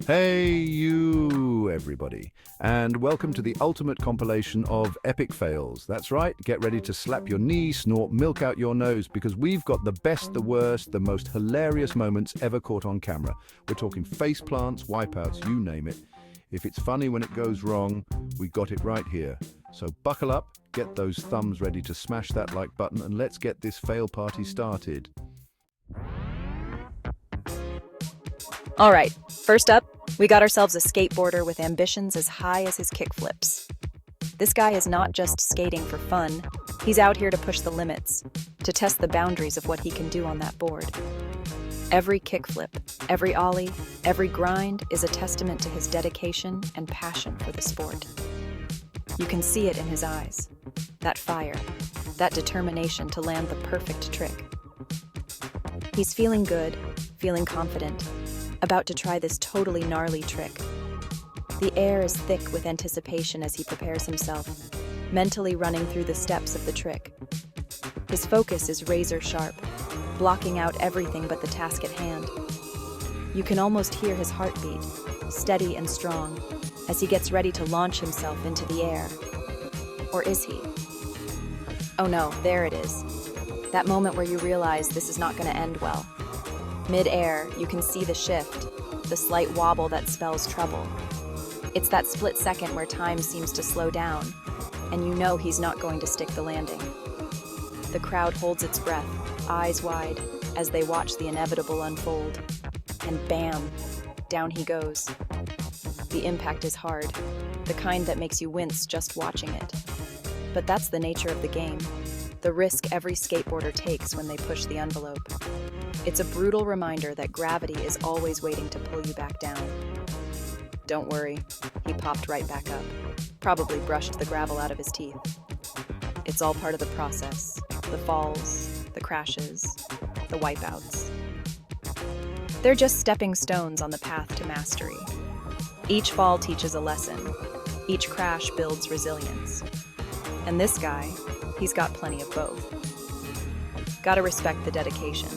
Hey, you, everybody, and welcome to the ultimate compilation of epic fails. That's right, get ready to slap your knee, snort milk out your nose, because we've got the best, the worst, the most hilarious moments ever caught on camera. We're talking face plants, wipeouts, you name it. If it's funny when it goes wrong, we got it right here. So buckle up, get those thumbs ready to smash that like button, and let's get this fail party started. All right, first up, we got ourselves a skateboarder with ambitions as high as his kickflips. This guy is not just skating for fun, he's out here to push the limits, to test the boundaries of what he can do on that board. Every kickflip, every ollie, every grind is a testament to his dedication and passion for the sport. You can see it in his eyes, that fire, that determination to land the perfect trick. He's feeling good, feeling confident, about to try this totally gnarly trick. The air is thick with anticipation as he prepares himself, mentally running through the steps of the trick. His focus is razor sharp, blocking out everything but the task at hand. You can almost hear his heartbeat, steady and strong, as he gets ready to launch himself into the air. Or is he? Oh no, there it is. That moment where you realize this is not going to end well. Mid-air, you can see the shift, the slight wobble that spells trouble. It's that split second where time seems to slow down, and you know he's not going to stick the landing. The crowd holds its breath, eyes wide, as they watch the inevitable unfold. And bam, down he goes. The impact is hard, the kind that makes you wince just watching it. But that's the nature of the game, the risk every skateboarder takes when they push the envelope. It's a brutal reminder that gravity is always waiting to pull you back down. Don't worry, he popped right back up, probably brushed the gravel out of his teeth. It's all part of the process, the falls, the crashes, the wipeouts. They're just stepping stones on the path to mastery. Each fall teaches a lesson, each crash builds resilience. And this guy, he's got plenty of both. Gotta respect the dedication,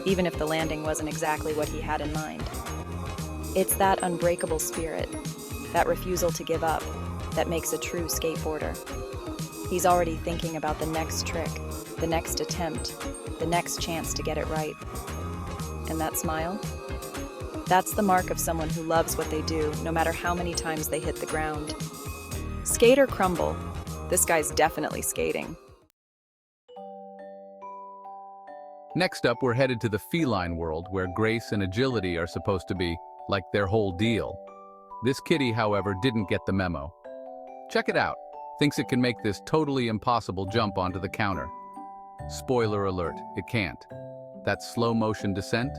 even if the landing wasn't exactly what he had in mind. It's that unbreakable spirit, that refusal to give up, that makes a true skateboarder. He's already thinking about the next trick, the next attempt, the next chance to get it right. And that smile? That's the mark of someone who loves what they do, no matter how many times they hit the ground. Skate or crumble, this guy's definitely skating. Next up, we're headed to the feline world, where grace and agility are supposed to be, like, their whole deal. This kitty, however, didn't get the memo. Check it out. Thinks it can make this totally impossible jump onto the counter. Spoiler alert, it can't. That slow-motion descent?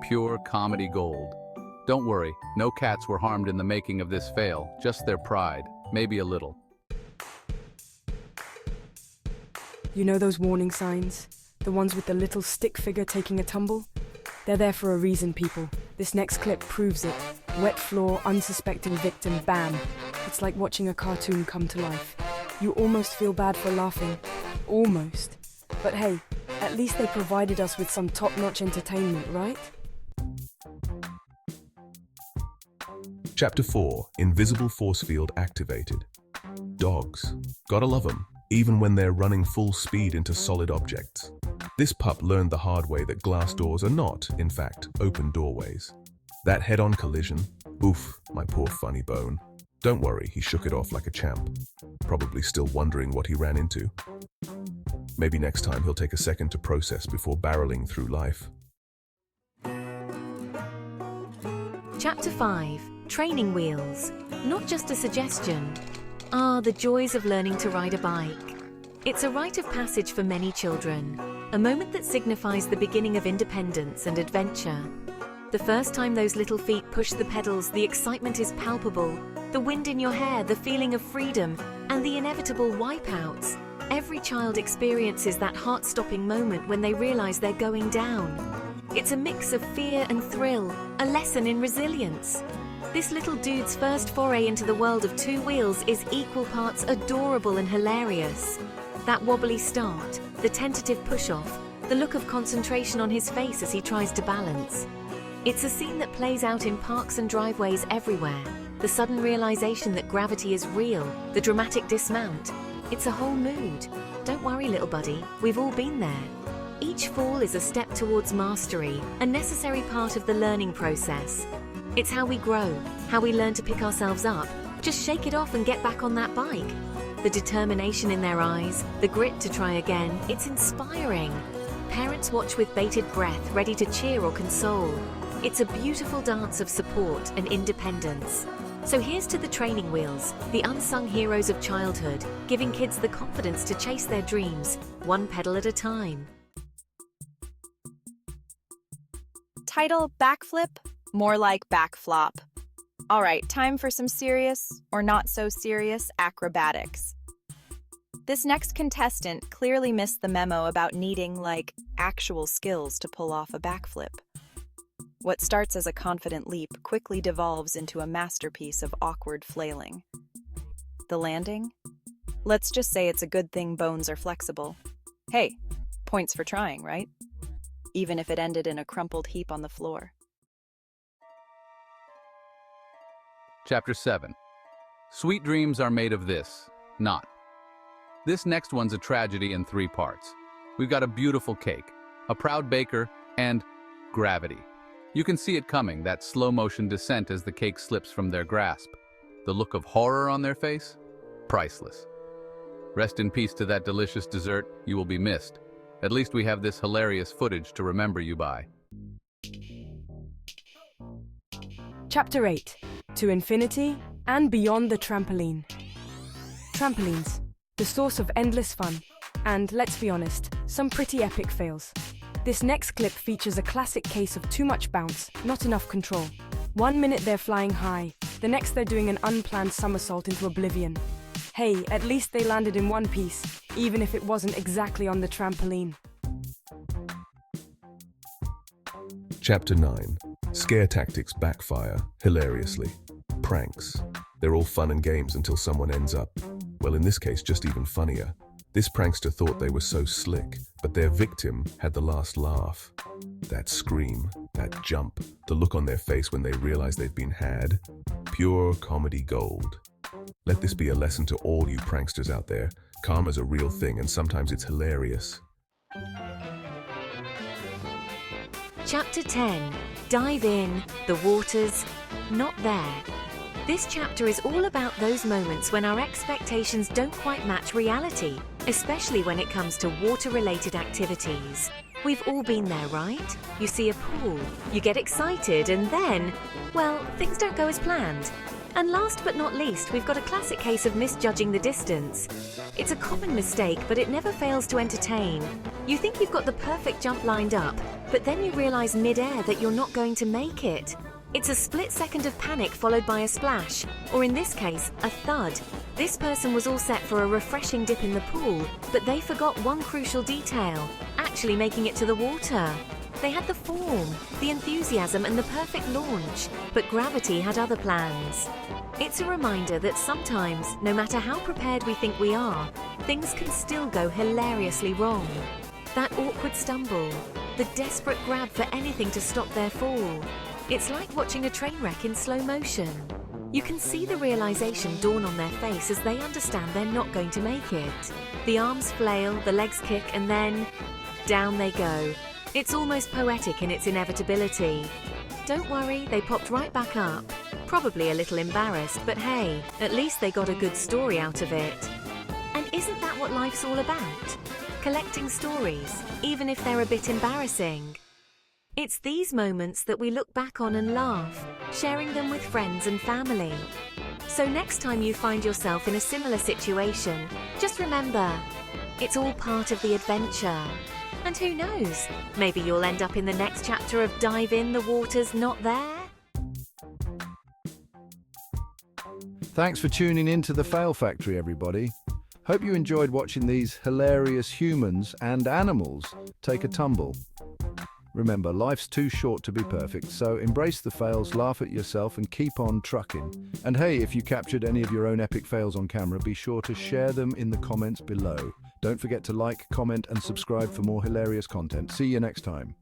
Pure comedy gold. Don't worry, no cats were harmed in the making of this fail, just their pride, maybe a little. You know those warning signs? The ones with the little stick figure taking a tumble? They're there for a reason, people. This next clip proves it. Wet floor, unsuspecting victim, bam. It's like watching a cartoon come to life. You almost feel bad for laughing. Almost. But hey, at least they provided us with some top-notch entertainment, right? Chapter 4. Invisible force field activated. Dogs. Gotta love them, even when they're running full speed into solid objects. This pup learned the hard way that glass doors are not, in fact, open doorways. That head-on collision, oof, my poor funny bone. Don't worry, he shook it off like a champ. Probably still wondering what he ran into. Maybe next time he'll take a second to process before barreling through life. Chapter 5. Training wheels. Not just a suggestion. The joys of learning to ride a bike. It's a rite of passage for many children. A moment that signifies the beginning of independence and adventure. The first time those little feet push the pedals, the excitement is palpable. The wind in your hair, the feeling of freedom, and the inevitable wipeouts. Every child experiences that heart-stopping moment when they realize they're going down. It's a mix of fear and thrill, a lesson in resilience. This little dude's first foray into the world of two wheels is equal parts adorable and hilarious. That wobbly start, the tentative push-off, the look of concentration on his face as he tries to balance. It's a scene that plays out in parks and driveways everywhere. The sudden realization that gravity is real, the dramatic dismount. It's a whole mood. Don't worry, little buddy, we've all been there. Each fall is a step towards mastery, a necessary part of the learning process. It's how we grow, how we learn to pick ourselves up. Just shake it off and get back on that bike. The determination in their eyes, the grit to try again, it's inspiring. Parents watch with bated breath, ready to cheer or console. It's a beautiful dance of support and independence. So here's to the training wheels, the unsung heroes of childhood, giving kids the confidence to chase their dreams, one pedal at a time. Title Backflip? More like Backflop. All right, time for some serious, or not so serious, acrobatics. This next contestant clearly missed the memo about needing, like, actual skills to pull off a backflip. What starts as a confident leap quickly devolves into a masterpiece of awkward flailing. The landing? Let's just say it's a good thing bones are flexible. Hey, points for trying, right? Even if it ended in a crumpled heap on the floor. Chapter 7. Sweet dreams are made of this, not. This next one's a tragedy in 3 parts. We've got a beautiful cake, a proud baker, and gravity. You can see it coming, that slow-motion descent as the cake slips from their grasp. The look of horror on their face? Priceless. Rest in peace to that delicious dessert. You will be missed. At least we have this hilarious footage to remember you by. Chapter 8. To Infinity and Beyond the Trampoline. Trampolines, the source of endless fun, and, let's be honest, some pretty epic fails. This next clip features a classic case of too much bounce, not enough control. 1 minute they're flying high, the next they're doing an unplanned somersault into oblivion. Hey, at least they landed in one piece, even if it wasn't exactly on the trampoline. Chapter 9. Scare tactics backfire hilariously. Pranks. They're all fun and games until someone ends up, well, in this case, just even funnier. This prankster thought they were so slick, but their victim had the last laugh. That scream, that jump, the look on their face when they realize they've been had. Pure comedy gold. Let this be a lesson to all you pranksters out there. Karma's a real thing, and sometimes it's hilarious. Chapter 10. Dive in, the waters, not there. This chapter is all about those moments when our expectations don't quite match reality, especially when it comes to water-related activities. We've all been there, right? You see a pool, you get excited, and then, well, things don't go as planned. And last but not least, we've got a classic case of misjudging the distance. It's a common mistake, but it never fails to entertain. You think you've got the perfect jump lined up, but then you realize mid-air that you're not going to make it. It's a split second of panic followed by a splash, or in this case, a thud. This person was all set for a refreshing dip in the pool, but they forgot one crucial detail, actually making it to the water. They had the form, the enthusiasm, and the perfect launch, but gravity had other plans. It's a reminder that sometimes, no matter how prepared we think we are, things can still go hilariously wrong. That awkward stumble, the desperate grab for anything to stop their fall. It's like watching a train wreck in slow motion. You can see the realization dawn on their face as they understand they're not going to make it. The arms flail, the legs kick, and then down they go. It's almost poetic in its inevitability. Don't worry, they popped right back up. Probably a little embarrassed, but hey, at least they got a good story out of it. And isn't that what life's all about? Collecting stories, even if they're a bit embarrassing. It's these moments that we look back on and laugh, sharing them with friends and family. So next time you find yourself in a similar situation, just remember, it's all part of the adventure. And who knows, maybe you'll end up in the next chapter of Dive In, the Waters Not There? Thanks for tuning in to the Fail Factory, everybody. Hope you enjoyed watching these hilarious humans and animals take a tumble. Remember, life's too short to be perfect, so embrace the fails, laugh at yourself, and keep on trucking. And hey, if you captured any of your own epic fails on camera, be sure to share them in the comments below. Don't forget to like, comment, and subscribe for more hilarious content. See you next time.